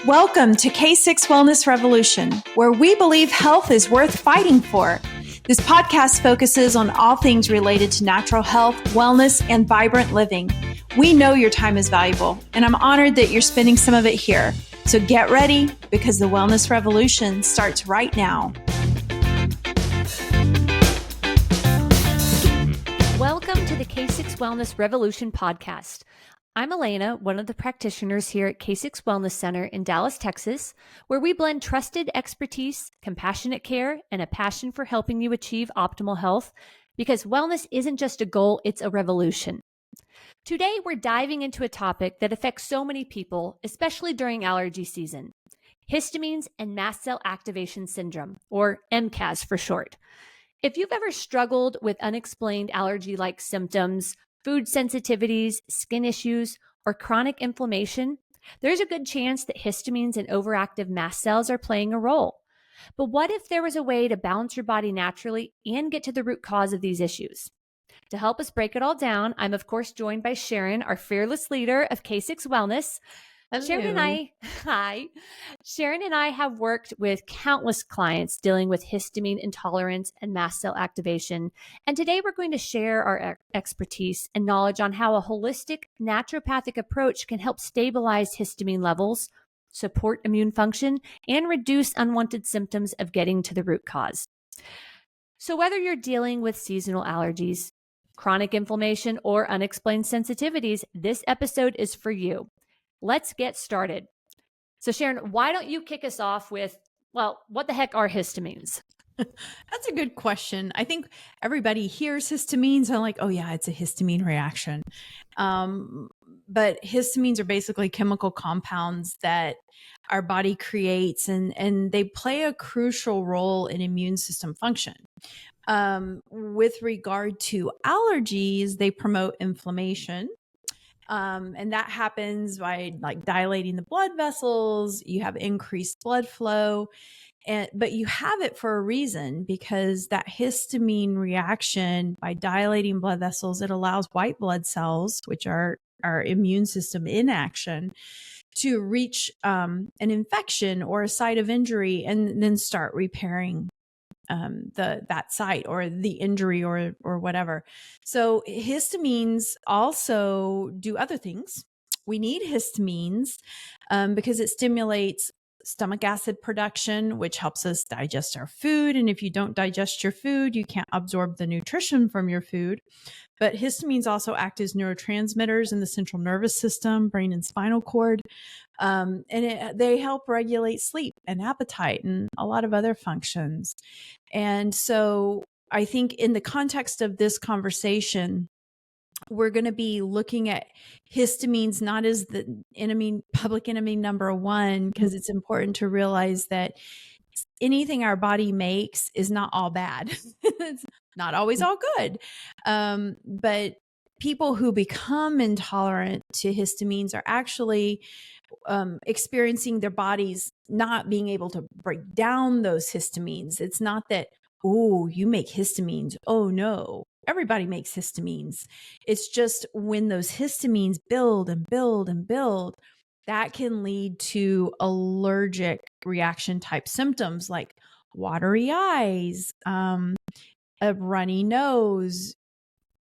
Welcome to K6 Wellness Revolution, where we believe health is worth fighting for. This podcast focuses on all things related to natural health, wellness, and vibrant living. We know your time is valuable, and I'm honored that you're spending some of it here. So get ready, because the Wellness Revolution starts right now. Welcome to the K6 Wellness Revolution podcast. I'm Elena, one of the practitioners here at K6 Wellness Center in Dallas, Texas, where we blend trusted expertise, compassionate care, and a passion for helping you achieve optimal health, because wellness isn't just a goal, it's a revolution. Today, we're diving into a topic that affects so many people, especially during allergy season: histamines and Mast Cell Activation Syndrome, or MCAS for short. If you've ever struggled with unexplained allergy-like symptoms, food sensitivities, skin issues, or chronic inflammation, there's a good chance that histamines and overactive mast cells are playing a role. But what if there was a way to balance your body naturally and get to the root cause of these issues? To help us break it all down, I'm of course joined by Sharon, our fearless leader of K6 Wellness. Hello. Sharon and I have worked with countless clients dealing with histamine intolerance and mast cell activation. And today we're going to share our expertise and knowledge on how a holistic naturopathic approach can help stabilize histamine levels, support immune function, and reduce unwanted symptoms of getting to the root cause. So whether you're dealing with seasonal allergies, chronic inflammation, or unexplained sensitivities, this episode is for you. Let's get started. So Sharon, why don't you kick us off with, what the heck are histamines? That's a good question. I think everybody hears histamines and like, oh yeah, it's a histamine reaction. But histamines are basically chemical compounds that our body creates, and they play a crucial role in immune system function. With regard to allergies, they promote inflammation. And that happens by like dilating the blood vessels. You have increased blood flow, but you have it for a reason, because that histamine reaction, by dilating blood vessels, it allows white blood cells, which are our immune system in action, to reach an infection or a site of injury and then start repairing that site or the injury or whatever. So histamines also do other things. We need histamines because it stimulates stomach acid production, which helps us digest our food. And if you don't digest your food, you can't absorb the nutrition from your food. But histamines also act as neurotransmitters in the central nervous system, brain and spinal cord. They help regulate sleep and appetite and a lot of other functions. And so I think in the context of this conversation, we're going to be looking at histamines not as the public enemy number one, because it's important to realize that anything our body makes is not all bad. It's not always all good. But people who become intolerant to histamines are actually experiencing their bodies not being able to break down those histamines. It's not that, oh, you make histamines. Oh no, everybody makes histamines. It's just when those histamines build and build and build, that can lead to allergic reaction type symptoms like watery eyes, a runny nose,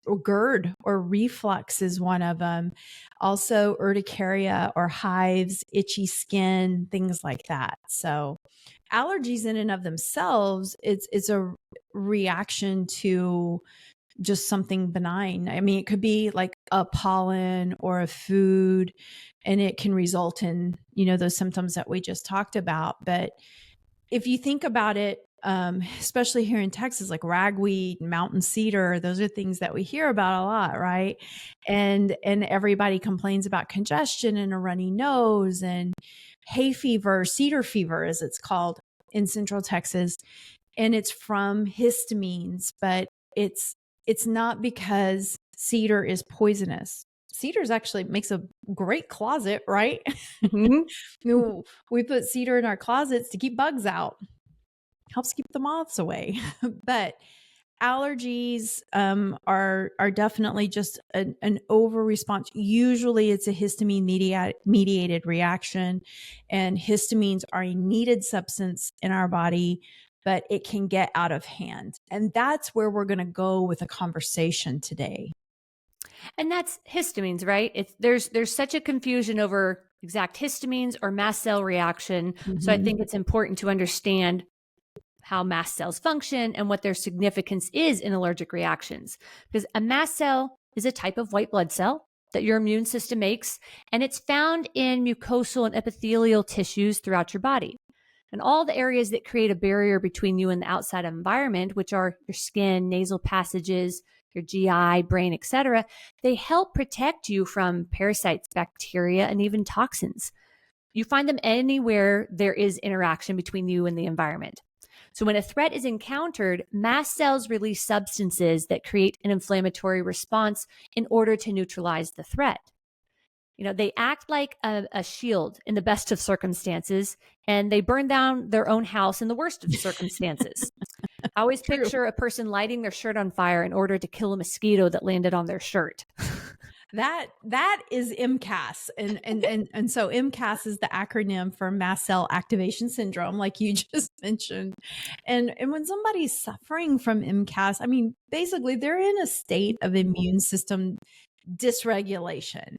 or GERD or reflux is one of them. Also urticaria or hives, itchy skin, things like that. So allergies in and of themselves, it's a reaction to just something benign. I mean, it could be like a pollen or a food, and it can result in, those symptoms that we just talked about. But if you think about it, especially here in Texas, like ragweed, mountain cedar, those are things that we hear about a lot, right? And everybody complains about congestion and a runny nose and hay fever, cedar fever, as it's called in Central Texas. And it's from histamines, but it's not because cedar is poisonous. Cedar actually makes a great closet, right? Mm-hmm. We put cedar in our closets to keep bugs out. Helps keep the moths away. But allergies are definitely just an over response. Usually it's a histamine mediated reaction, and histamines are a needed substance in our body, but it can get out of hand. And that's where we're going to go with a conversation today. And that's histamines, right? There's such a confusion over exact histamines or mast cell reaction. So I think it's important to understand how mast cells function and what their significance is in allergic reactions. Because a mast cell is a type of white blood cell that your immune system makes, and it's found in mucosal and epithelial tissues throughout your body. And all the areas that create a barrier between you and the outside environment, which are your skin, nasal passages, your GI, brain, etc., they help protect you from parasites, bacteria, and even toxins. You find them anywhere there is interaction between you and the environment. So when a threat is encountered, mast cells release substances that create an inflammatory response in order to neutralize the threat. You know, they act like a shield in the best of circumstances, and they burn down their own house in the worst of circumstances. I always picture a person lighting their shirt on fire in order to kill a mosquito that landed on their shirt. That is MCAS. And so MCAS is the acronym for Mast Cell Activation Syndrome, like you just mentioned. And when somebody's suffering from MCAS, I mean, basically they're in a state of immune system dysregulation,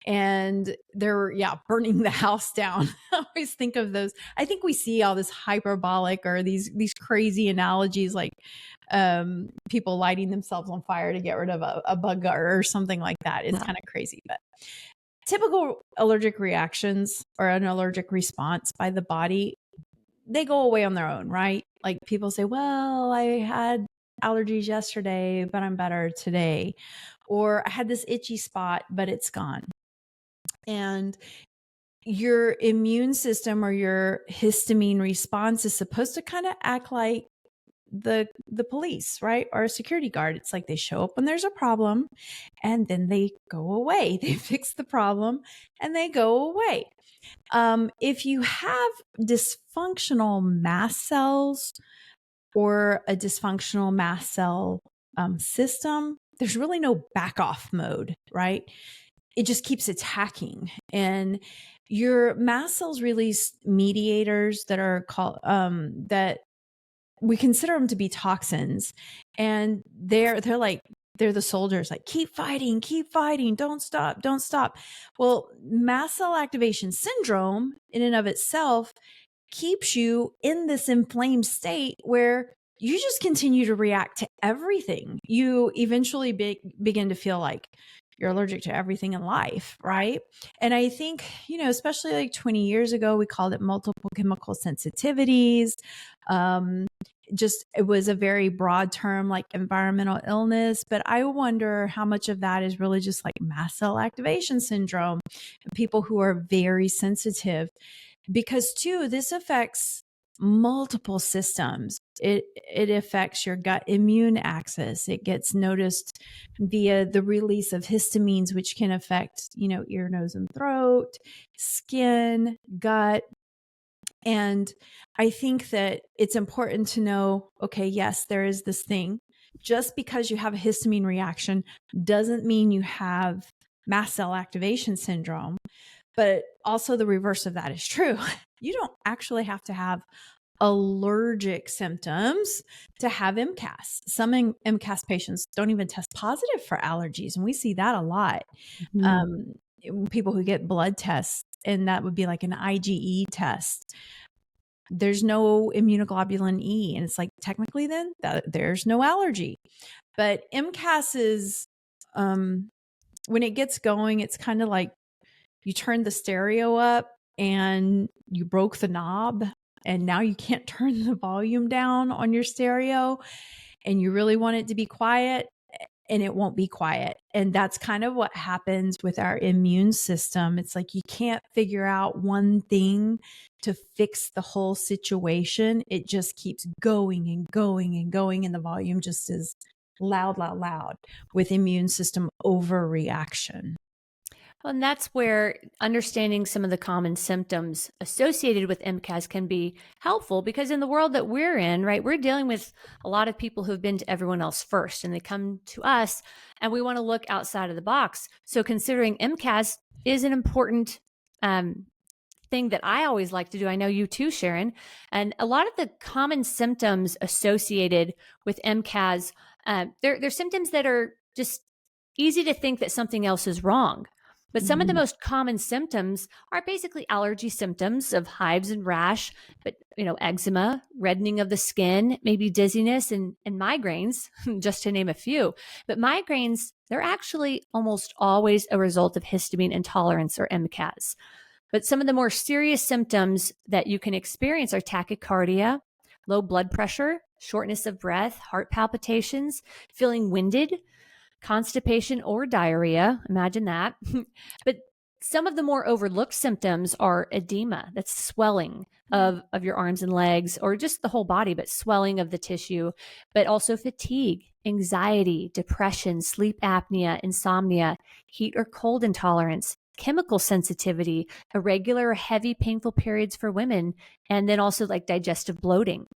and they're burning the house down. I always think of those. I think we see all this hyperbolic or these crazy analogies, like people lighting themselves on fire to get rid of a bug or something like that. It's kind of crazy. But typical allergic reactions or an allergic response by the body, they go away on their own, right? Like people say, well, I had allergies yesterday, but I'm better today. Or I had this itchy spot, but it's gone. And your immune system or your histamine response is supposed to kind of act like the police, right? Or a security guard. It's like they show up when there's a problem and then they go away. They fix the problem and they go away. If you have dysfunctional mast cells or a dysfunctional mast cell system, there's really no back off mode, right? It just keeps attacking. And your mast cells release mediators that are called, that we consider them to be toxins. And they're the soldiers, like, keep fighting, don't stop. Well, mast cell activation syndrome in and of itself keeps you in this inflamed state where you just continue to react to everything. You eventually begin to feel like you're allergic to everything in life, right? And I think, especially like 20 years ago, we called it multiple chemical sensitivities. It was a very broad term, like environmental illness. But I wonder how much of that is really just like mast cell activation syndrome, and people who are very sensitive. Because too, this affects multiple systems. It affects your gut immune axis. It gets noticed via the release of histamines, which can affect, ear, nose, and throat, skin, gut. And I think that it's important to know, okay, yes, there is this thing. Just because you have a histamine reaction doesn't mean you have mast cell activation syndrome. But also the reverse of that is true. You don't actually have to have allergic symptoms to have MCAS. Some MCAS patients don't even test positive for allergies. And we see that a lot. People who get blood tests, and that would be like an IgE test. There's no immunoglobulin E. And it's like, technically then there's no allergy. But MCAS is, when it gets going, it's kind of like, you turned the stereo up and you broke the knob, and now you can't turn the volume down on your stereo, and you really want it to be quiet and it won't be quiet. And that's kind of what happens with our immune system. It's like you can't figure out one thing to fix the whole situation. It just keeps going and going and going, and the volume just is loud with immune system overreaction. And that's where understanding some of the common symptoms associated with MCAS can be helpful, because in the world that we're in, right, we're dealing with a lot of people who've been to everyone else first, and they come to us and we want to look outside of the box. So considering MCAS is an important thing that I always like to do. I know you too, Sharon. And a lot of the common symptoms associated with MCAS, they're symptoms that are just easy to think that something else is wrong. But some of the most common symptoms are basically allergy symptoms of hives and rash, but eczema, reddening of the skin, maybe dizziness and migraines, just to name a few. But migraines, they're actually almost always a result of histamine intolerance, or MCAS. But some of the more serious symptoms that you can experience are tachycardia, low blood pressure, shortness of breath, heart palpitations, feeling winded, constipation or diarrhea. Imagine that. But some of the more overlooked symptoms are edema, that's swelling of your arms and legs, or just the whole body, but swelling of the tissue, but also fatigue, anxiety, depression, sleep apnea, insomnia, heat or cold intolerance, chemical sensitivity, irregular or heavy painful periods for women, and then also like digestive bloating.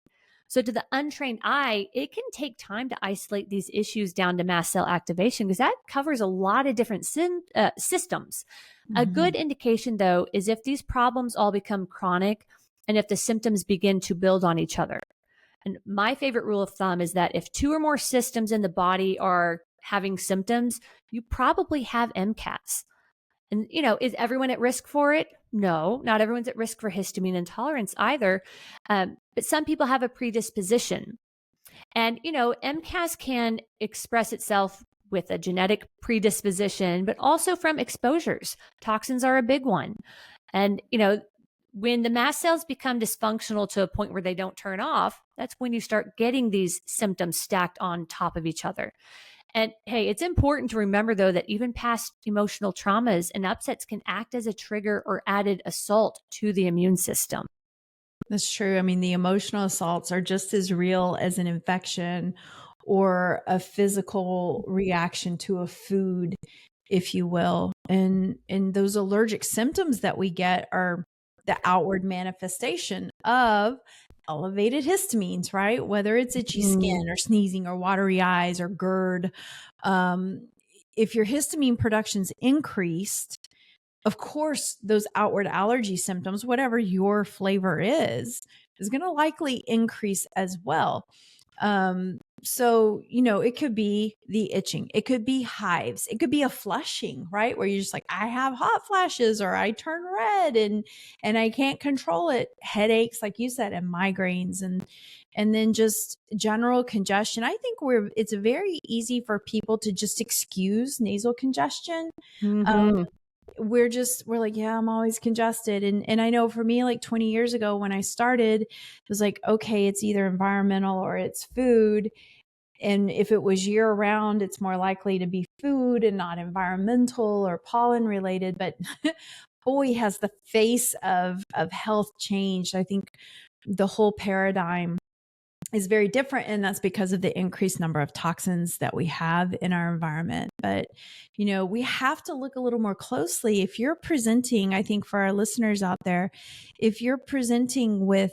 So to the untrained eye, it can take time to isolate these issues down to mast cell activation, because that covers a lot of different systems. A good indication, though, is if these problems all become chronic and if the symptoms begin to build on each other. And my favorite rule of thumb is that if 2 or more systems in the body are having symptoms, you probably have MCAS. And, is everyone at risk for it? No, not everyone's at risk for histamine intolerance either. But some people have a predisposition. And, MCAS can express itself with a genetic predisposition, but also from exposures. Toxins are a big one. And, when the mast cells become dysfunctional to a point where they don't turn off, that's when you start getting these symptoms stacked on top of each other. And hey, it's important to remember, though, that even past emotional traumas and upsets can act as a trigger or added assault to the immune system. That's true. I mean, the emotional assaults are just as real as an infection or a physical reaction to a food, if you will. And those allergic symptoms that we get are the outward manifestation of elevated histamines, right? Whether it's itchy skin or sneezing or watery eyes or GERD. If your histamine production's increased, of course, those outward allergy symptoms, whatever your flavor is going to likely increase as well. So, it could be the itching, it could be hives, it could be a flushing, right? Where you're just like, I have hot flashes, or I turn red and I can't control it. Headaches, like you said, and migraines, and then just general congestion. I think it's very easy for people to just excuse nasal congestion. We're like, yeah, I'm always congested. And I know for me, like 20 years ago when I started, it was like, okay, it's either environmental or it's food. And if it was year round, it's more likely to be food and not environmental or pollen related. But boy, has the face of health changed. I think the whole paradigm is very different. And that's because of the increased number of toxins that we have in our environment. But, we have to look a little more closely. If you're presenting, I think for our listeners out there, if you're presenting with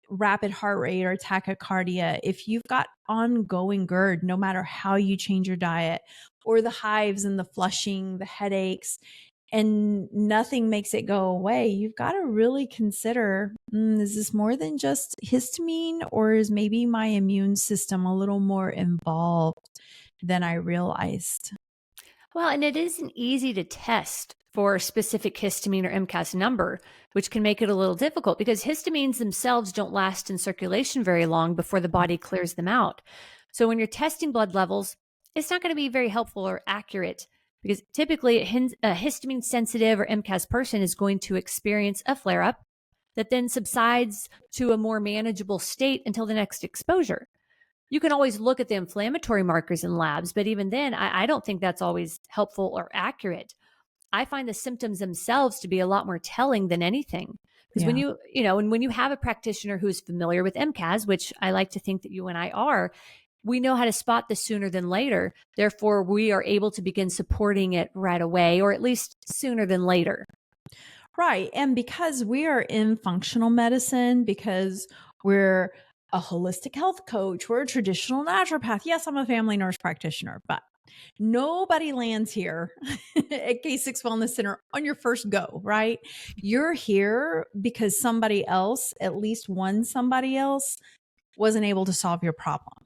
rapid heart rate or tachycardia, if you've got ongoing GERD, no matter how you change your diet, or the hives and the flushing, the headaches, and nothing makes it go away, you've got to really consider, is this more than just histamine, or is maybe my immune system a little more involved than I realized? Well, and it isn't easy to test for a specific histamine or MCAS number, which can make it a little difficult because histamines themselves don't last in circulation very long before the body clears them out. So when you're testing blood levels, it's not going to be very helpful or accurate, because typically a histamine sensitive or MCAS person is going to experience a flare up that then subsides to a more manageable state until the next exposure. You can always look at the inflammatory markers in labs, but even then, I don't think that's always helpful or accurate. I find the symptoms themselves to be a lot more telling than anything. Because when when you have a practitioner who's familiar with MCAS, which I like to think that you and I are, we know how to spot this sooner than later. Therefore, we are able to begin supporting it right away, or at least sooner than later. Right. And because we are in functional medicine, because we're a holistic health coach, we're a traditional naturopath. Yes, I'm a family nurse practitioner, but nobody lands here at K6 Wellness Center on your first go, right? You're here because somebody else, at least one somebody else, wasn't able to solve your problem.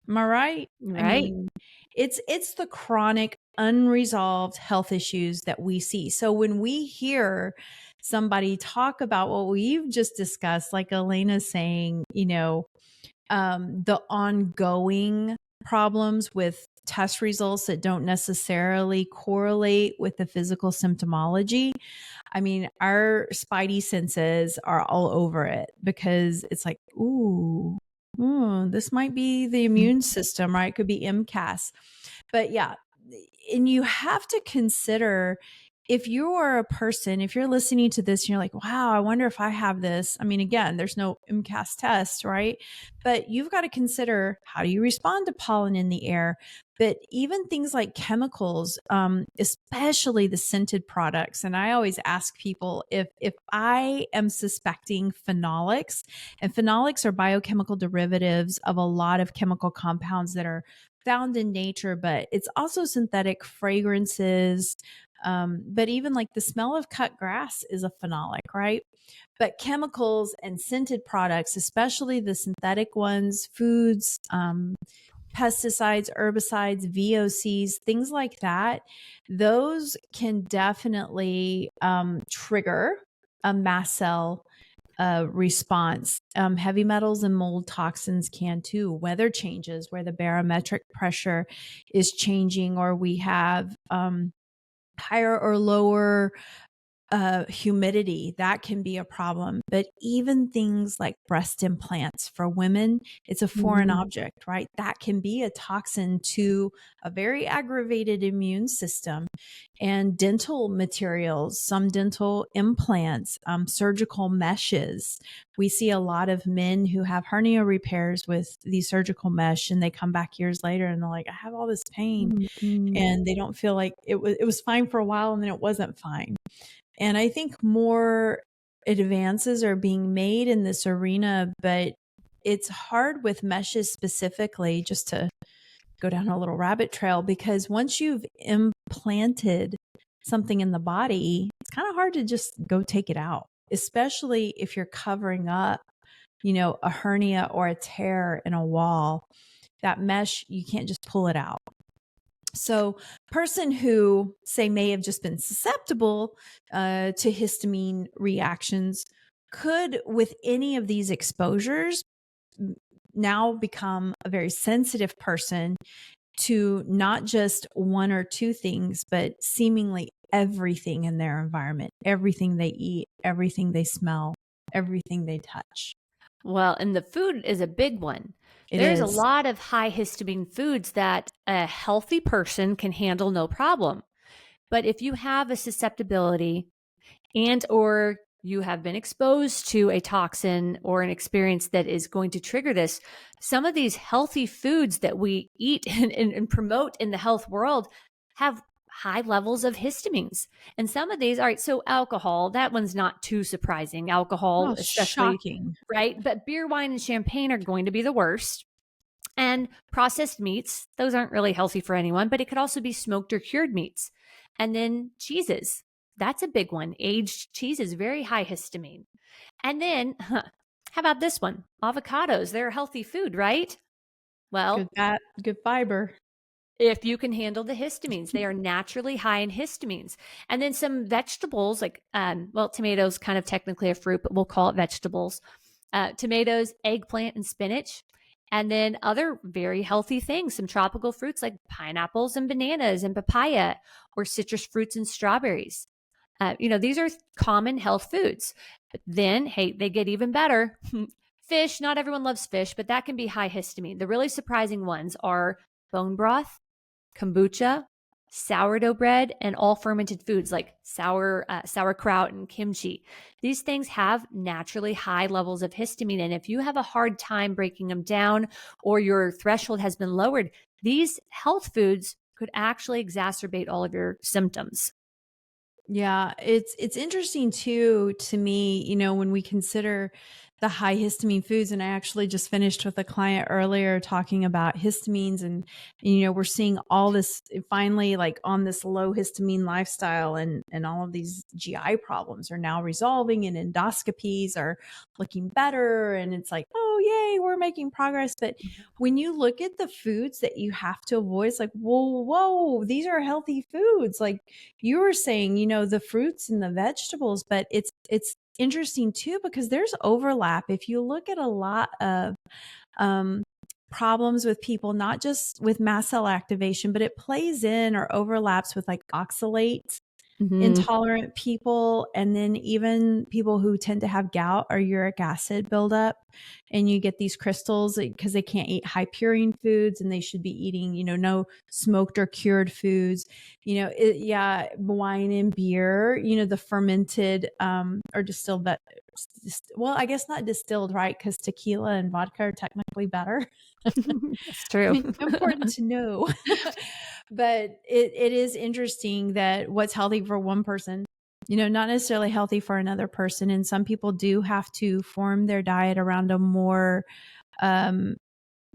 Am I right? Right. I mean, it's the chronic unresolved health issues that we see. So when we hear somebody talk about what we've just discussed, like Elena's saying, the ongoing problems with test results that don't necessarily correlate with the physical symptomology. I mean, our spidey senses are all over it because it's like, ooh, this might be the immune system, right? It could be MCAS. But yeah, and you have to consider, if you are a person, if you're listening to this and you're like, wow, I wonder if I have this. I mean, again, there's no MCAS test, right? But you've got to consider, how do you respond to pollen in the air? But even things like chemicals, especially the scented products. And I always ask people, if I am suspecting phenolics, and phenolics are biochemical derivatives of a lot of chemical compounds that are found in nature, but it's also synthetic fragrances. But even like the smell of cut grass is a phenolic, right? But chemicals and scented products, especially the synthetic ones, foods, pesticides, herbicides, VOCs, things like that, those can definitely trigger a mast cell response. Heavy metals and mold toxins can too. Weather changes where the barometric pressure is changing, or we have higher or lower humidity, that can be a problem. But even things like breast implants for women, it's a foreign object, right? That can be a toxin to a very aggravated immune system. And dental materials, some dental implants, surgical meshes. We see a lot of men who have hernia repairs with the surgical mesh, and they come back years later and they're like, I have all this pain, and they don't feel like it was fine for a while and then it wasn't fine. And I think more advances are being made in this arena, but it's hard with meshes specifically, just to go down a little rabbit trail, because once you've implanted something in the body, it's kind of hard to just go take it out, especially if you're covering up, a hernia or a tear in a wall. That mesh, you can't just pull it out. So person who, say, may have just been susceptible to histamine reactions could, with any of these exposures, now become a very sensitive person to not just one or two things, but seemingly everything in their environment, everything they eat, everything they smell, everything they touch. Well, and the food is a big one. There's a lot of high histamine foods that a healthy person can handle no problem. But if you have a susceptibility and or you have been exposed to a toxin or an experience that is going to trigger this, some of these healthy foods that we eat and promote in the health world have high levels of histamines. And some of these, all right, so alcohol, that one's not too surprising. Alcohol, especially, shocking, right? But beer, wine, and champagne are going to be the worst. And processed meats, those aren't really healthy for anyone, but it could also be smoked or cured meats. And then cheeses, that's a big one. Aged cheeses, very high histamine. And then, how about this one? Avocados, they're a healthy food, right? Well, good fat, good fiber. If you can handle the histamines, they are naturally high in histamines. And then some vegetables like, tomatoes, kind of technically a fruit, but we'll call it vegetables. Tomatoes, eggplant, and spinach. And then other very healthy things, some tropical fruits like pineapples and bananas and papaya, or citrus fruits and strawberries. These are common health foods. But then, hey, they get even better. Fish, not everyone loves fish, but that can be high histamine. The really surprising ones are bone broth, kombucha, sourdough bread, and all fermented foods like sauerkraut and kimchi. These things have naturally high levels of histamine. And if you have a hard time breaking them down or your threshold has been lowered, these health foods could actually exacerbate all of your symptoms. Yeah, it's interesting too to me, when we consider the high histamine foods, and I actually just finished with a client earlier talking about histamines, and we're seeing all this finally, like, on this low histamine lifestyle, and all of these GI problems are now resolving, and endoscopies are looking better, and it's like, oh yay, we're making progress. But when you look at the foods that you have to avoid, it's like, whoa, these are healthy foods. Like you were saying, the fruits and the vegetables, but it's interesting too, because there's overlap. If you look at a lot of problems with people, not just with mast cell activation, but it plays in or overlaps with like oxalates, intolerant people, and then even people who tend to have gout or uric acid buildup. And you get these crystals because they can't eat high purine foods, and they should be eating, no smoked or cured foods, wine and beer, the fermented or distilled, but well, I guess not distilled, right? Because tequila and vodka are technically better. That's true. Important to know. But it is interesting that what's healthy for one person, not necessarily healthy for another person. And some people do have to form their diet around a more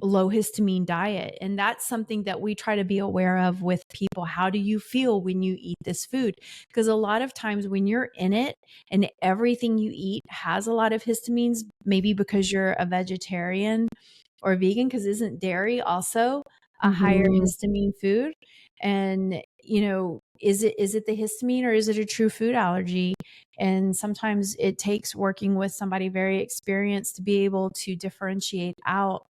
low histamine diet. And that's something that we try to be aware of with people. How do you feel when you eat this food? Because a lot of times when you're in it and everything you eat has a lot of histamines, maybe because you're a vegetarian or vegan, because isn't dairy also a higher histamine food? And is it the histamine, or is it a true food allergy? And sometimes it takes working with somebody very experienced to be able to differentiate out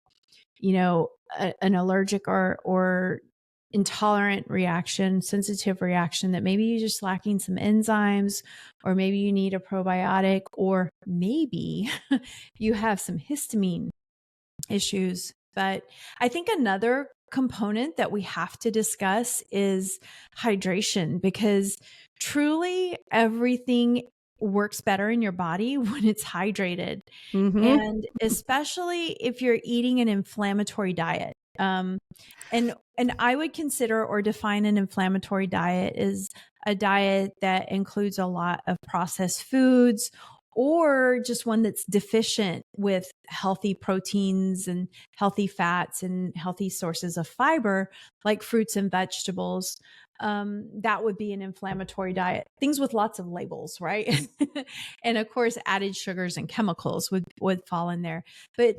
an allergic or intolerant reaction, sensitive reaction, that maybe you're just lacking some enzymes, or maybe you need a probiotic, or maybe you have some histamine issues. But I think another component that we have to discuss is hydration, because truly everything works better in your body when it's hydrated. And especially if you're eating an inflammatory diet. And I would consider or define an inflammatory diet as a diet that includes a lot of processed foods, or just one that's deficient with healthy proteins and healthy fats and healthy sources of fiber, like fruits and vegetables. That would be an inflammatory diet. Things with lots of labels, right? And of course, added sugars and chemicals would fall in there. But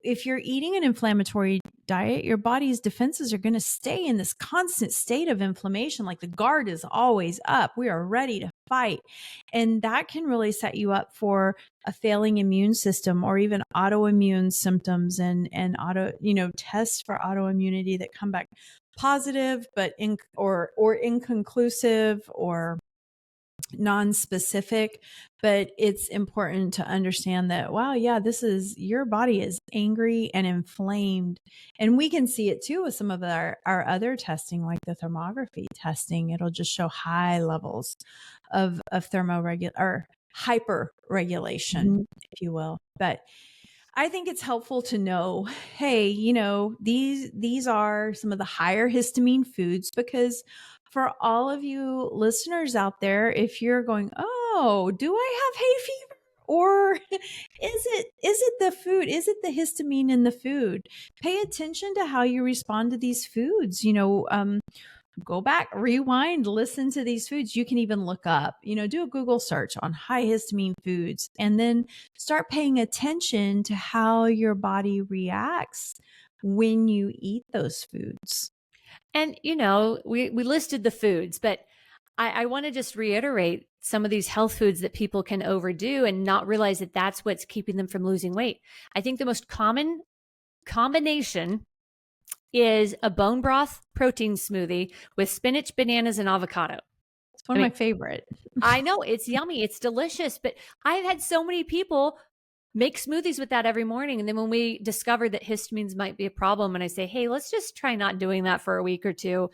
if you're eating an inflammatory diet, your body's defenses are going to stay in this constant state of inflammation. Like the guard is always up. We are ready to fight. And that can really set you up for a failing immune system, or even autoimmune symptoms and tests for autoimmunity that come back positive, but or inconclusive or non-specific. But it's important to understand that, wow, yeah, your body is angry and inflamed. And we can see it too with some of our other testing, like the thermography testing. It'll just show high levels of or hyper-regulation, if you will. But I think it's helpful to know, hey, these are some of the higher histamine foods, because for all of you listeners out there, if you're going, oh, do I have hay fever? Or is it the food? Is it the histamine in the food? Pay attention to how you respond to these foods. Go back, rewind, listen to these foods. You can even look up, do a Google search on high histamine foods, and then start paying attention to how your body reacts when you eat those foods. And, we listed the foods, but I want to just reiterate some of these health foods that people can overdo and not realize that that's what's keeping them from losing weight. I think the most common combination is a bone broth protein smoothie with spinach, bananas, and avocado. It's one of my favorite. I know, it's yummy. It's delicious. But I've had so many people make smoothies with that every morning. And then when we discovered that histamines might be a problem, and I say, hey, let's just try not doing that for a week or two,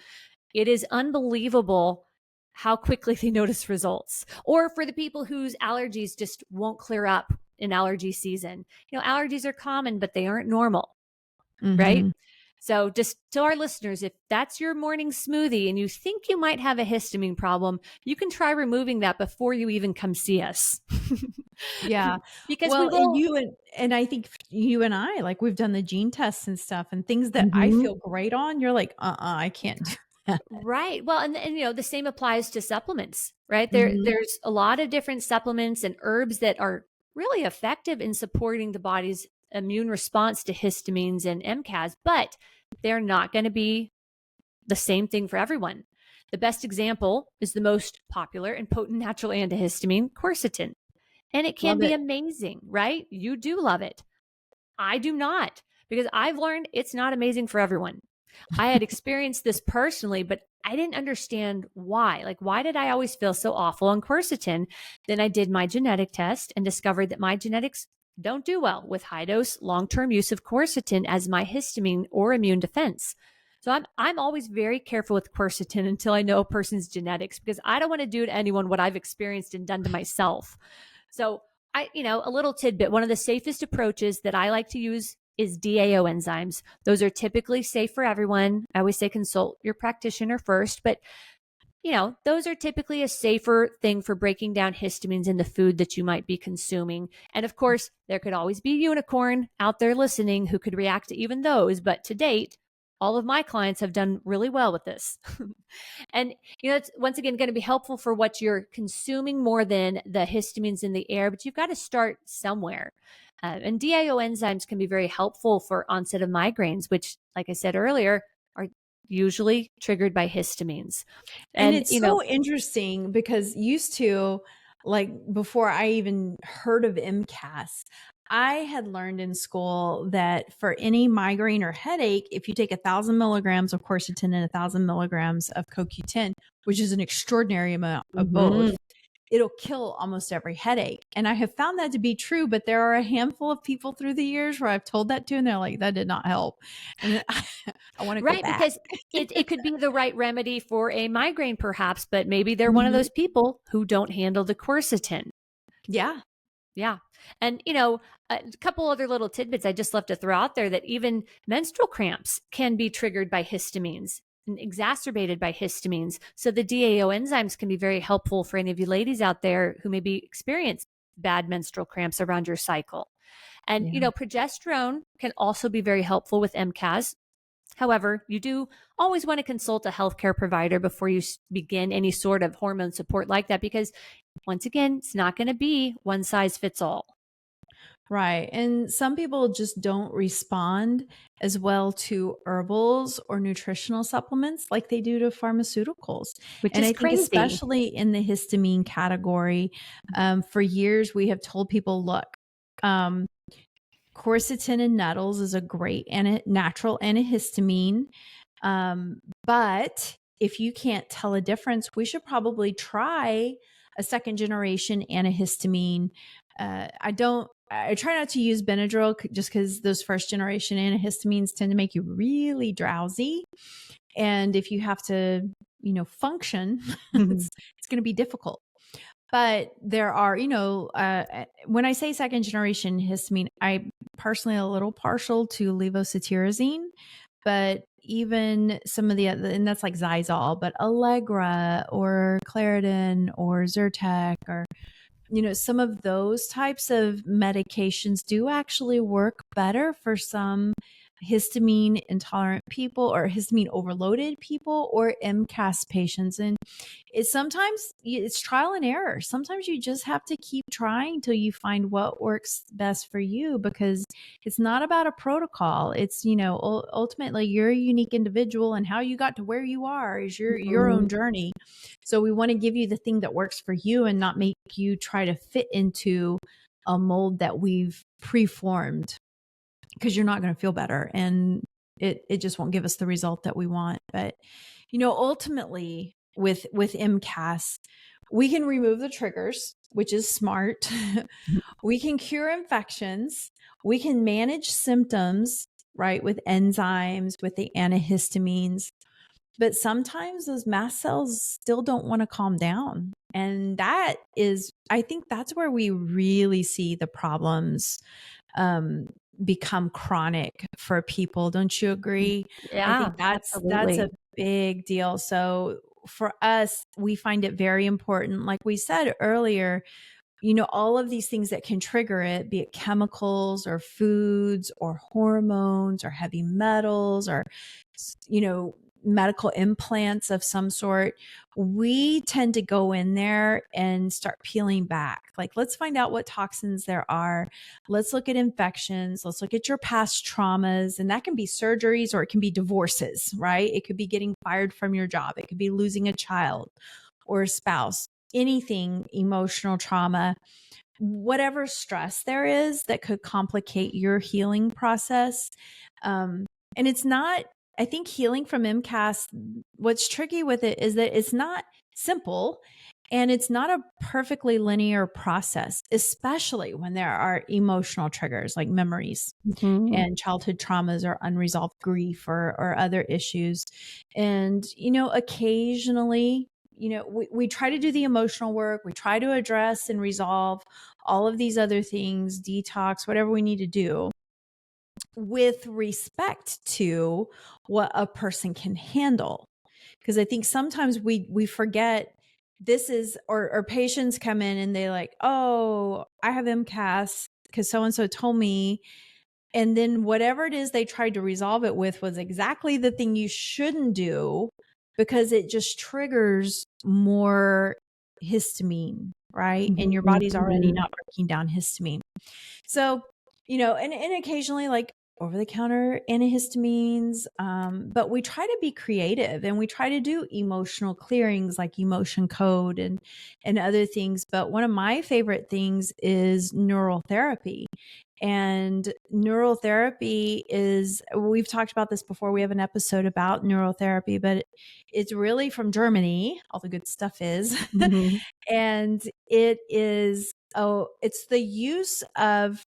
It is unbelievable how quickly they notice results. Or for the people whose allergies just won't clear up in allergy season. Allergies are common, but they aren't normal, right? Mm-hmm. So just to our listeners, if that's your morning smoothie and you think you might have a histamine problem, you can try removing that before you even come see us. Yeah. Because we Well, and will. and I think you and I, like, we've done the gene tests and stuff, and things that I Mhm. feel great on, you're like, I can't do that. Right. Well, and the same applies to supplements, right? Mhm. There's a lot of different supplements and herbs that are really effective in supporting the body's immune response to histamines and MCAS, but they're not going to be the same thing for everyone. The best example is the most popular and potent natural antihistamine, quercetin. And it can Love be it. amazing, right? You do love it. I do not, because I've learned it's not amazing for everyone. I had experienced this personally, but I didn't understand why. Like, why did I always feel so awful on quercetin? Then I did my genetic test and discovered that my genetics don't do well with high dose, long term use of quercetin as my histamine or immune defense. So I'm always very careful with quercetin until I know a person's genetics, because I don't want to do to anyone what I've experienced and done to myself. So a little tidbit, one of the safest approaches that I like to use is DAO enzymes. Those are typically safe for everyone. I always say consult your practitioner first, but those are typically a safer thing for breaking down histamines in the food that you might be consuming. And of course, there could always be a unicorn out there listening who could react to even those. But to date, all of my clients have done really well with this. And, it's once again going to be helpful for what you're consuming more than the histamines in the air, but you've got to start somewhere. And DIO enzymes can be very helpful for onset of migraines, which, like I said earlier, are usually triggered by histamines. And And, it's so interesting because used to, like, before I even heard of MCAS, I had learned in school that for any migraine or headache, if you take 1,000 milligrams of quercetin and 1,000 milligrams of CoQ10, which is an extraordinary amount of both, it'll kill almost every headache. And I have found that to be true, but there are a handful of people through the years where I've told that to, and they're like, that did not help. And I want to go right, back. because it could be the right remedy for a migraine, perhaps, but maybe they're one of Mhm. those people who don't handle the quercetin. Yeah. Yeah. And, a couple other little tidbits I just love to throw out there, that even menstrual cramps can be triggered by histamines and exacerbated by histamines. So the DAO enzymes can be very helpful for any of you ladies out there who maybe experience bad menstrual cramps around your cycle. And, Yeah. progesterone can also be very helpful with MCAS. However, you do always want to consult a healthcare provider before you begin any sort of hormone support like that, because once again, it's not going to be one size fits all. Right. And some people just don't respond as well to herbals or nutritional supplements like they do to pharmaceuticals. Which And is I think crazy. especially in the histamine category, for years we have told people, look, quercetin in nettles is a great natural antihistamine. But if you can't tell a difference, we should probably try a second generation antihistamine. I try not to use Benadryl just because those first generation antihistamines tend to make you really drowsy. And if you have to, function, it's going to be difficult. But there are, when I say second generation histamine, I personally a little partial to levocetirizine, but even some of the other, and that's like Zizal, but Allegra or Claritin or Zyrtec or, some of those types of medications do actually work better for some histamine intolerant people or histamine overloaded people or MCAS patients. And it's trial and error. Sometimes you just have to keep trying till you find what works best for you, because it's not about a protocol. It's, ultimately you're a unique individual, and how you got to where you are is your own journey. So we want to give you the thing that works for you and not make you try to fit into a mold that we've preformed, because you're not going to feel better and it just won't give us the result that we want. But, ultimately with MCAS, we can remove the triggers, which is smart. We can cure infections. We can manage symptoms, right, with enzymes, with the antihistamines. but sometimes those mast cells still don't want to calm down. And I think that's where we really see the problems become chronic for people. Don't you agree? I Yeah, think that's absolutely. a big deal. So for us, we find it very important. Like we said earlier, all of these things that can trigger it, be it chemicals or foods or hormones or heavy metals or, medical implants of some sort, we tend to go in there and start peeling back. Like, let's find out what toxins there are. Let's look at infections. Let's look at your past traumas. And that can be surgeries or it can be divorces, right? It could be getting fired from your job. It could be losing a child or a spouse, anything, emotional trauma, whatever stress there is that could complicate your healing process. And it's not, I think healing from MCAS, what's tricky with it is that it's not simple and it's not a perfectly linear process, especially when there are emotional triggers like memories and childhood traumas or unresolved grief or other issues. And, occasionally, we try to do the emotional work. We try to address and resolve all of these other things, detox, whatever we need to do, with respect to what a person can handle. Because I think sometimes we forget this is, or patients come in and they like, oh, I have MCAS because so-and-so told me. And then whatever it is they tried to resolve it with was exactly the thing you shouldn't do because it just triggers more histamine, right? And your body's already not breaking down histamine. So, and occasionally like over-the-counter antihistamines, but we try to be creative and we try to do emotional clearings like emotion code and other things. But one of my favorite things is neural therapy. And neural therapy we've talked about this before. We have an episode about neural therapy, but it's really from Germany. All the good stuff is. And it's the use of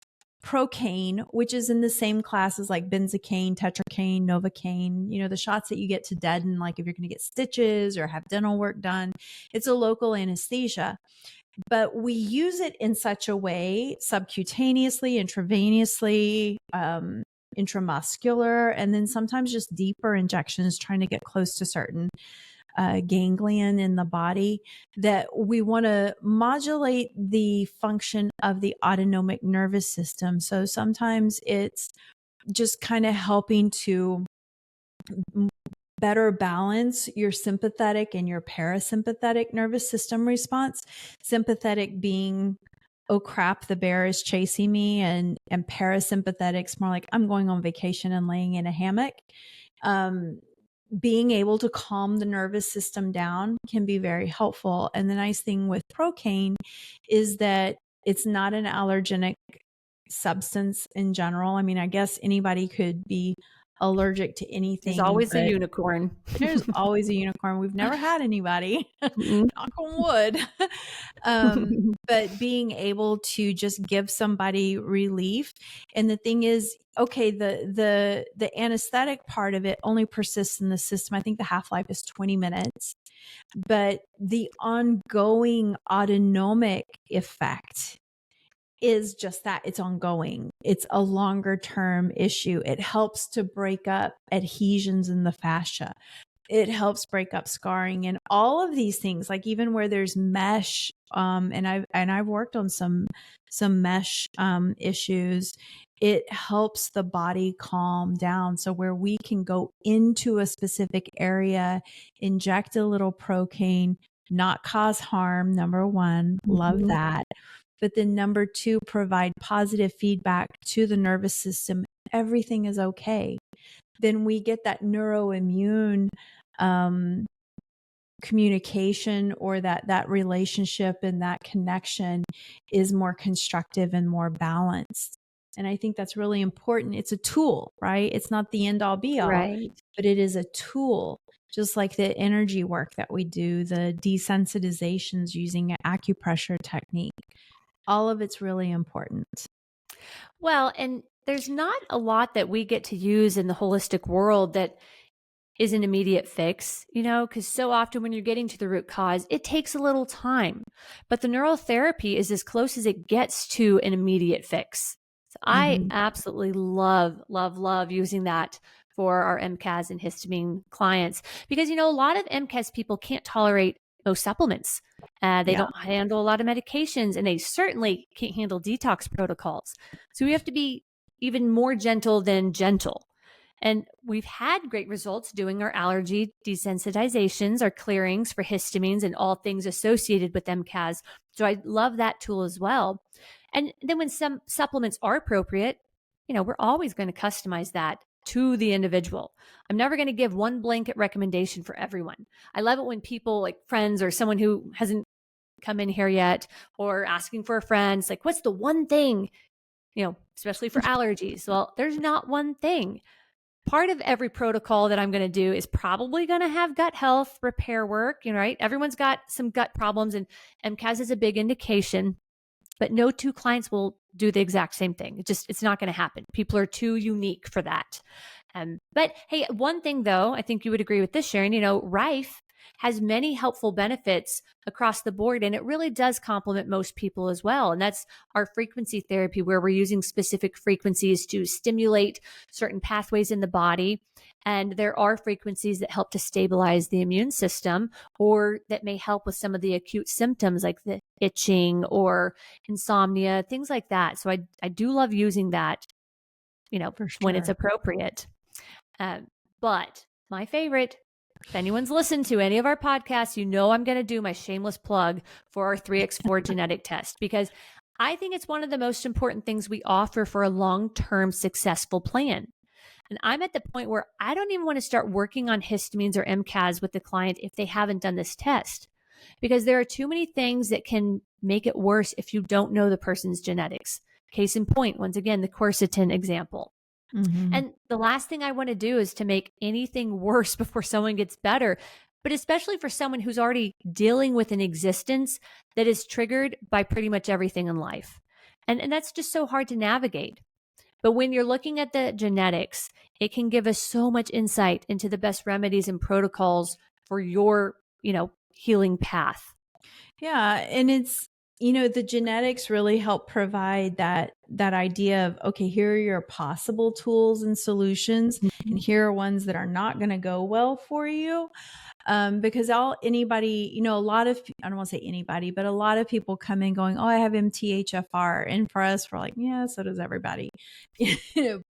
procaine, which is in the same class as like benzocaine, tetracaine, novocaine, the shots that you get to deaden, like if you're going to get stitches or have dental work done. It's a local anesthesia. But we use it in such a way, subcutaneously, intravenously, intramuscular, and then sometimes just deeper injections trying to get close to certain ganglion in the body, that we want to modulate the function of the autonomic nervous system. So sometimes it's just kind of helping to better balance your sympathetic and your parasympathetic nervous system response. Sympathetic being, oh crap, the bear is chasing me, and parasympathetic's more like I'm going on vacation and laying in a hammock. Being able to calm the nervous system down can be very helpful. And the nice thing with procaine is that it's not an allergenic substance in general. I mean, I guess anybody could be allergic to anything. There's always a unicorn. There's always a unicorn. We've never had anybody, knock on wood. But being able to just give somebody relief. And the thing is, okay, the anesthetic part of it only persists in the system. I think the half-life is 20 minutes, but the ongoing autonomic effect is just that. It's ongoing. It's a longer term issue. It helps to break up adhesions in the fascia. It helps break up scarring and all of these things, like even where there's mesh. And I've worked on some mesh issues. It helps the body calm down. So where we can go into a specific area, inject a little procaine, not cause harm. Number one, love that. But then number two, provide positive feedback to the nervous system. Everything is okay. Then we get that neuroimmune communication, or that relationship and that connection is more constructive and more balanced. And I think that's really important. It's a tool, right? It's not the end all be all, Right. but it is a tool. Just like the energy work that we do, the desensitizations using an acupressure technique. All of it's really important. Well, and there's not a lot that we get to use in the holistic world that is an immediate fix, because so often when you're getting to the root cause, it takes a little time. But the neural therapy is as close as it gets to an immediate fix. So I absolutely love using that for our MCAS and histamine clients because, a lot of MCAS people can't tolerate most supplements. They don't handle a lot of medications, and they certainly can't handle detox protocols. So we have to be even more gentle than gentle. And we've had great results doing our allergy desensitizations, our clearings for histamines and all things associated with MCAS. So I love that tool as well. And then when some supplements are appropriate, we're always going to customize that to the individual. I'm never going to give one blanket recommendation for everyone. I love it when people, like friends or someone who hasn't come in here yet or asking for a friend, it's like, what's the one thing, especially for allergies? Well, there's not one thing. Part of every protocol that I'm going to do is probably going to have gut health repair work, right? Everyone's got some gut problems, and MCAS is a big indication, but no two clients will do the exact same thing. It's not going to happen. People are too unique for that. But hey, one thing though, I think you would agree with this, Sharon, Rife has many helpful benefits across the board, and it really does complement most people as well. And that's our frequency therapy, where we're using specific frequencies to stimulate certain pathways in the body. And there are frequencies that help to stabilize the immune system, or that may help with some of the acute symptoms like the itching or insomnia, things like that. So I do love using that, when it's appropriate. But my favorite, if anyone's listened to any of our podcasts, I'm going to do my shameless plug for our 3x4 genetic test, because I think it's one of the most important things we offer for a long-term successful plan. And I'm at the point where I don't even want to start working on histamines or MCAS with the client if they haven't done this test, because there are too many things that can make it worse if you don't know the person's genetics. Case in point, once again, the quercetin example. And the last thing I want to do is to make anything worse before someone gets better, but especially for someone who's already dealing with an existence that is triggered by pretty much everything in life. And that's just so hard to navigate. But when you're looking at the genetics, it can give us so much insight into the best remedies and protocols for your, healing path. Yeah. And it's, the genetics really help provide that idea of, okay, here are your possible tools and solutions, and here are ones that are not going to go well for you. Because anybody, a lot of, I don't want to say anybody, but a lot of people come in going, oh, I have MTHFR. And for us, we're like, yeah, so does everybody.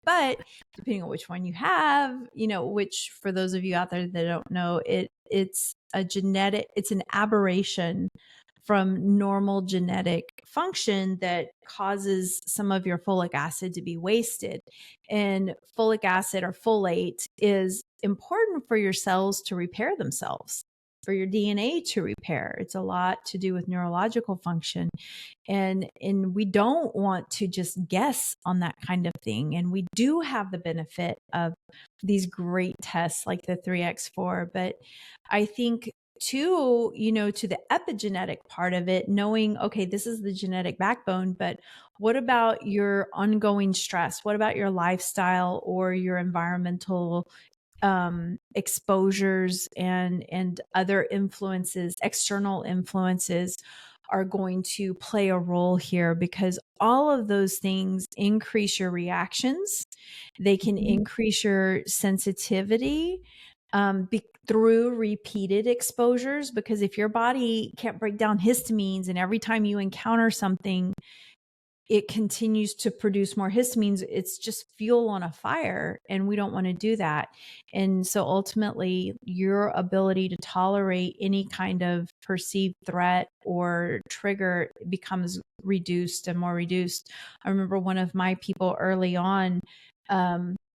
But depending on which one you have, which for those of you out there that don't know, it's an aberration from normal genetic function that causes some of your folic acid to be wasted. And folic acid or folate is important for your cells to repair themselves, for your DNA to repair. It's a lot to do with neurological function. And we don't want to just guess on that kind of thing. And we do have the benefit of these great tests like the 3x4. But I think to the epigenetic part of it, knowing, okay, this is the genetic backbone, but what about your ongoing stress? What about your lifestyle or your environmental exposures and other influences, external influences are going to play a role here, because all of those things increase your reactions. They can increase your sensitivity through repeated exposures, because if your body can't break down histamines and every time you encounter something, it continues to produce more histamines, it's just fuel on a fire, and we don't want to do that. And so ultimately, your ability to tolerate any kind of perceived threat or trigger becomes reduced and more reduced. I remember one of my people early on,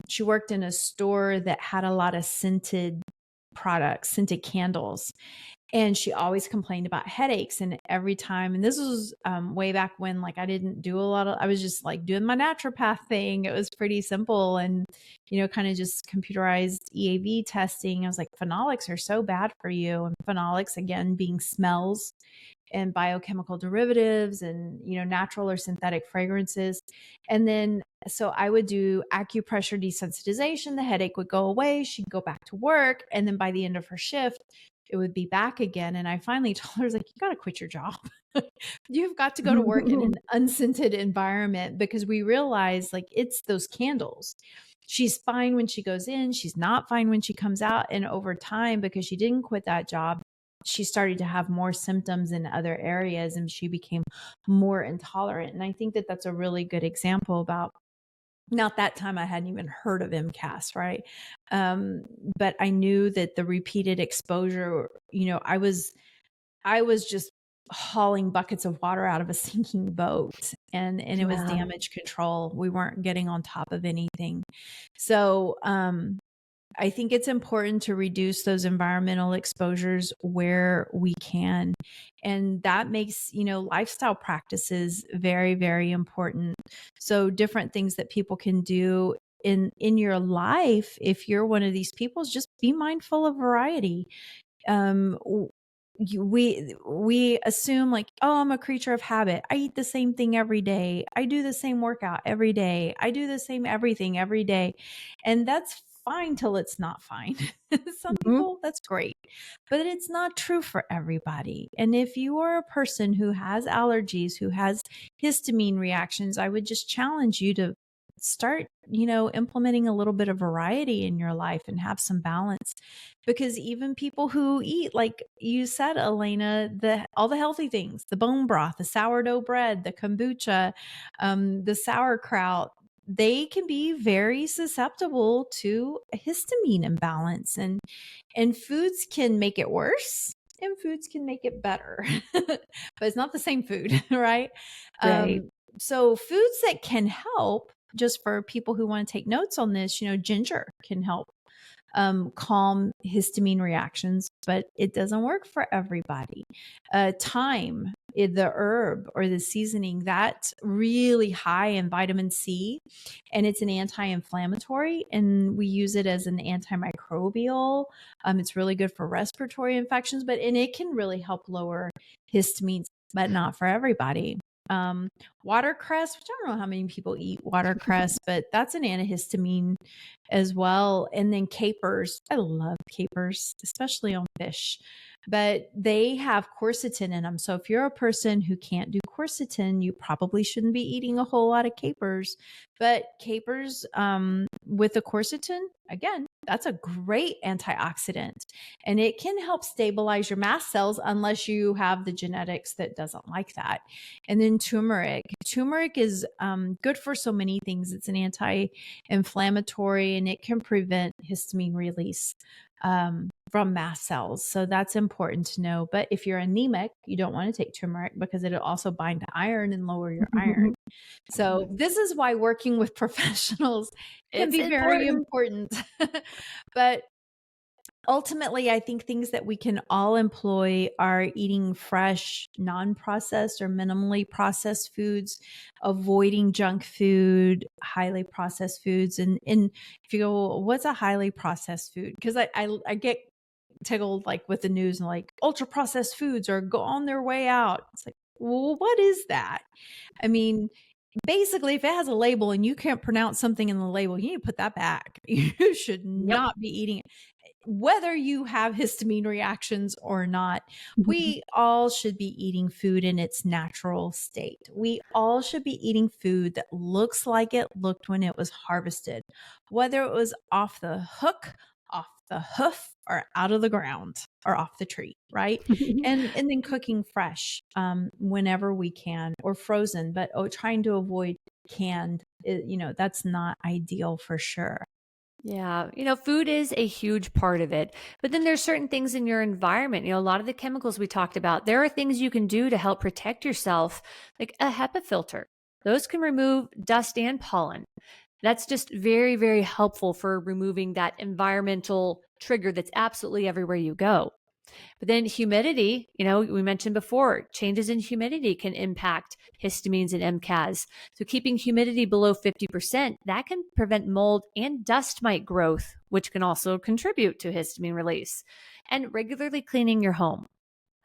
she worked in a store that had a lot of scented products, scented candles. And she always complained about headaches. And every time, and this was way back when, like, I didn't do a lot of, I was just like doing my naturopath thing. It was pretty simple and, kind of just computerized EAV testing. I was like, phenolics are so bad for you. And phenolics, again, being smells. and biochemical derivatives and, natural or synthetic fragrances. And then, so I would do acupressure desensitization. The headache would go away. She'd go back to work. And then by the end of her shift, it would be back again. And I finally told her, I was like, you got to quit your job. You've got to go to work in an unscented environment, because we realize like it's those candles. She's fine when she goes in. She's not fine when she comes out. And over time, because she didn't quit that job, she started to have more symptoms in other areas and she became more intolerant. And I think that that's a really good example about, not that time I hadn't even heard of MCAS, right? But I knew that the repeated exposure, I was just hauling buckets of water out of a sinking boat, and it was damage control. We weren't getting on top of anything. So, I think it's important to reduce those environmental exposures where we can. And that makes, lifestyle practices very, very important. So different things that people can do in your life, if you're one of these people, is just be mindful of variety. We assume like, oh, I'm a creature of habit. I eat the same thing every day. I do the same workout every day. I do the same everything every day. And that's fine till it's not fine. Some people, that's great, but it's not true for everybody. And if you are a person who has allergies, who has histamine reactions, I would just challenge you to start, implementing a little bit of variety in your life and have some balance. Because even people who eat, like you said, Elena, all the healthy things, the bone broth, the sourdough bread, the kombucha, the sauerkraut, they can be very susceptible to a histamine imbalance, and foods can make it worse and foods can make it better, but it's not the same food, right? Right. So foods that can help, just for people who want to take notes on this, ginger can help calm histamine reactions, but it doesn't work for everybody. Thyme, the herb or the seasoning, that's really high in vitamin C, and it's an anti-inflammatory, and we use it as an antimicrobial. It's really good for respiratory infections, and it can really help lower histamines, but not for everybody. Watercress, which I don't know how many people eat watercress, but that's an antihistamine as well. And then capers. I love capers, especially on fish, but they have quercetin in them. So if you're a person who can't do quercetin, you probably shouldn't be eating a whole lot of capers. But capers, with the quercetin, again, that's a great antioxidant, and it can help stabilize your mast cells unless you have the genetics that doesn't like that. And then turmeric is good for so many things. It's an anti-inflammatory, and it can prevent histamine release from mast cells. So that's important to know. But if you're anemic, you don't want to take turmeric because it'll also bind to iron and lower your iron. So this is why working with professionals can be very important. But ultimately, I think things that we can all employ are eating fresh, non-processed or minimally processed foods, avoiding junk food, highly processed foods. And if you go, what's a highly processed food? Because I get tickled like with the news and like ultra processed foods are go on their way out. It's like, well, what is that? I mean, basically, if it has a label and you can't pronounce something in the label, you need to put that back. You should not be eating it. Whether you have histamine reactions or not, we all should be eating food in its natural state. We all should be eating food that looks like it looked when it was harvested, whether it was off the hook, off the hoof, or out of the ground or off the tree, right? and then cooking fresh whenever we can, or frozen, but trying to avoid canned, that's not ideal for sure. Yeah. Food is a huge part of it, but then there's certain things in your environment. A lot of the chemicals we talked about, there are things you can do to help protect yourself, like a HEPA filter. Those can remove dust and pollen. That's just very, very helpful for removing that environmental trigger that's absolutely everywhere you go. But then humidity, we mentioned before, changes in humidity can impact histamines and MCAS. So keeping humidity below 50%, that can prevent mold and dust mite growth, which can also contribute to histamine release. And regularly cleaning your home.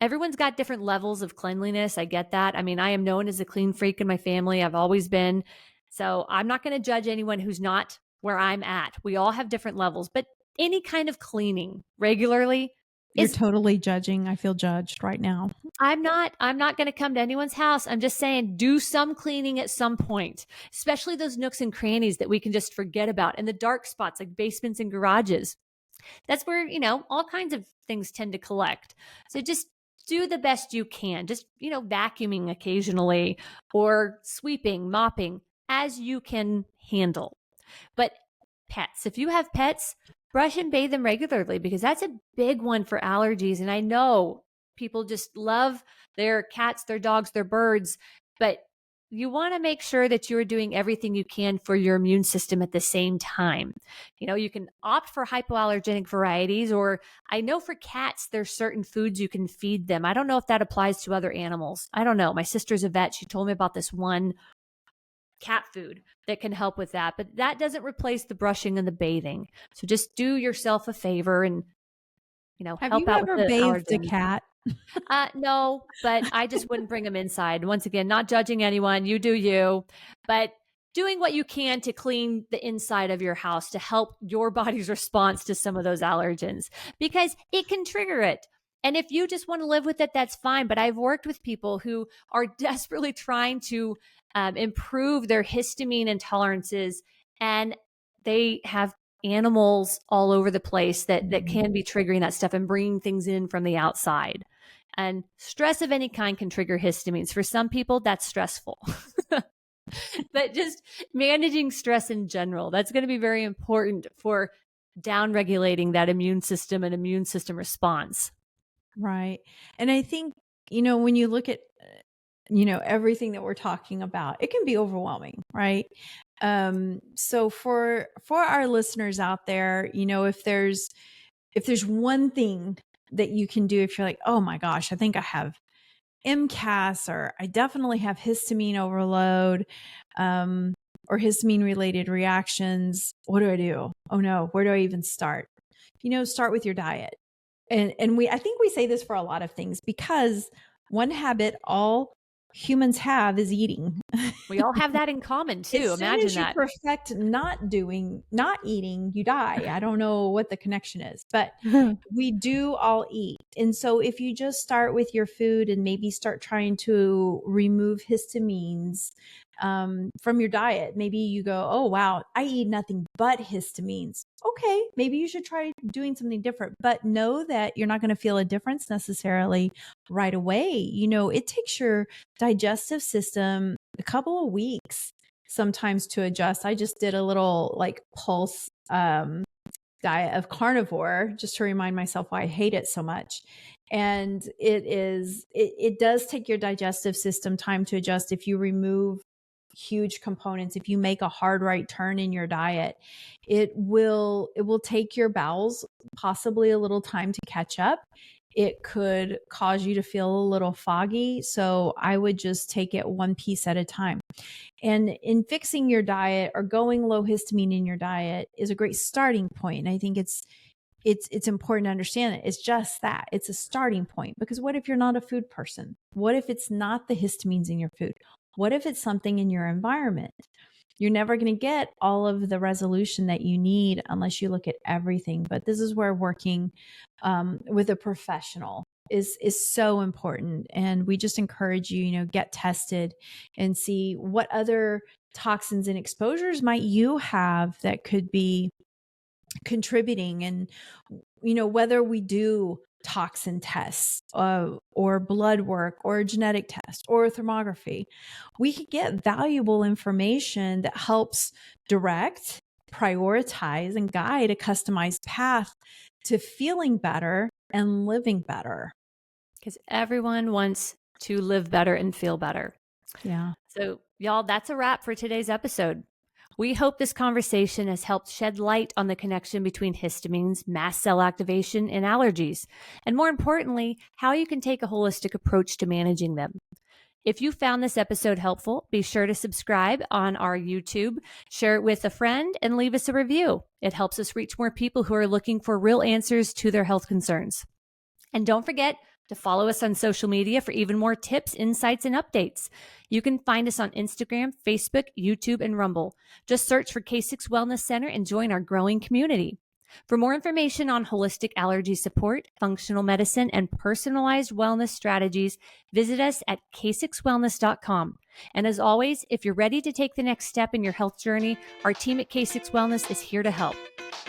everyone's got different levels of cleanliness. I get that. I mean, I am known as a clean freak in my family. I've always been. So I'm not going to judge anyone who's not where I'm at. We all have different levels, but any kind of cleaning regularly You're is, totally judging. I feel judged right now. I'm not going to come to anyone's house. I'm just saying do some cleaning at some point, especially those nooks and crannies that we can just forget about, and the dark spots like basements and garages. That's where, all kinds of things tend to collect. So just do the best you can. Just, vacuuming occasionally or sweeping, mopping as you can handle. But pets, if you have pets, brush and bathe them regularly, because that's a big one for allergies. And I know people just love their cats, their dogs, their birds, but you want to make sure that you're doing everything you can for your immune system at the same time. You can opt for hypoallergenic varieties, or I know for cats, there's certain foods you can feed them. I don't know if that applies to other animals. I don't know. My sister's a vet. She told me about this one cat food that can help with that, but that doesn't replace the brushing and the bathing. So just do yourself a favor and, Have help you out ever with the bathed a allergens. cat? No, but I just wouldn't bring them inside. Once again, not judging anyone. You do you, but doing what you can to clean the inside of your house to help your body's response to some of those allergens, because it can trigger it. And if you just want to live with it, that's fine. But I've worked with people who are desperately trying to improve their histamine intolerances, and they have animals all over the place that can be triggering that stuff and bringing things in from the outside. And stress of any kind can trigger histamines. For some people, that's stressful. But just managing stress in general, that's going to be very important for down-regulating that immune system and immune system response. Right. And I think, when you look at, everything that we're talking about, it can be overwhelming, right? So for our listeners out there, if there's one thing that you can do, if you're like, oh my gosh, I think I have MCAS, or I definitely have histamine overload, or histamine related reactions, what do I do? Oh no, where do I even start? Start with your diet. And I think we say this for a lot of things, because one habit all humans have is eating. We all have that in common too. As soon Imagine as you that. perfect not eating, you die. I don't know what the connection is, but we do all eat. And so if you just start with your food and maybe start trying to remove histamines from your diet, maybe you go, oh, wow, I eat nothing but histamines. Okay, maybe you should try doing something different, but know that you're not going to feel a difference necessarily right away. It takes your digestive system a couple of weeks sometimes to adjust. I just did a little pulse diet of carnivore just to remind myself why I hate it so much. And it does take your digestive system time to adjust. If you remove huge components, if you make a hard right turn in your diet, it will take your bowels possibly a little time to catch up. It could cause you to feel a little foggy. So I would just take it one piece at a time. And in fixing your diet or going low histamine in your diet is a great starting point. And I think it's important to understand that it's just that. It's a starting point, because what if you're not a food person? What if it's not the histamines in your food? What if it's something in your environment? You're never going to get all of the resolution that you need unless you look at everything. But this is where working with a professional is so important. And we just encourage you, get tested and see what other toxins and exposures might you have that could be contributing. And, whether we do toxin tests or blood work or a genetic test or a thermography, we can get valuable information that helps direct, prioritize, and guide a customized path to feeling better and living better. Because everyone wants to live better and feel better. Yeah. So, y'all, that's a wrap for today's episode. We hope this conversation has helped shed light on the connection between histamines, mast cell activation, and allergies, and more importantly, how you can take a holistic approach to managing them. If you found this episode helpful, be sure to subscribe on our YouTube, share it with a friend, and leave us a review. It helps us reach more people who are looking for real answers to their health concerns. And don't forget, to follow us on social media for even more tips, insights, and updates. You can find us on Instagram, Facebook, YouTube, and Rumble. Just search for K6 Wellness Center and join our growing community. For more information on holistic allergy support, functional medicine, and personalized wellness strategies, visit us at k6wellness.com. And as always, if you're ready to take the next step in your health journey, our team at K6 Wellness is here to help.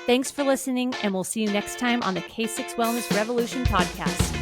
Thanks for listening, and we'll see you next time on the K6 Wellness Revolution podcast.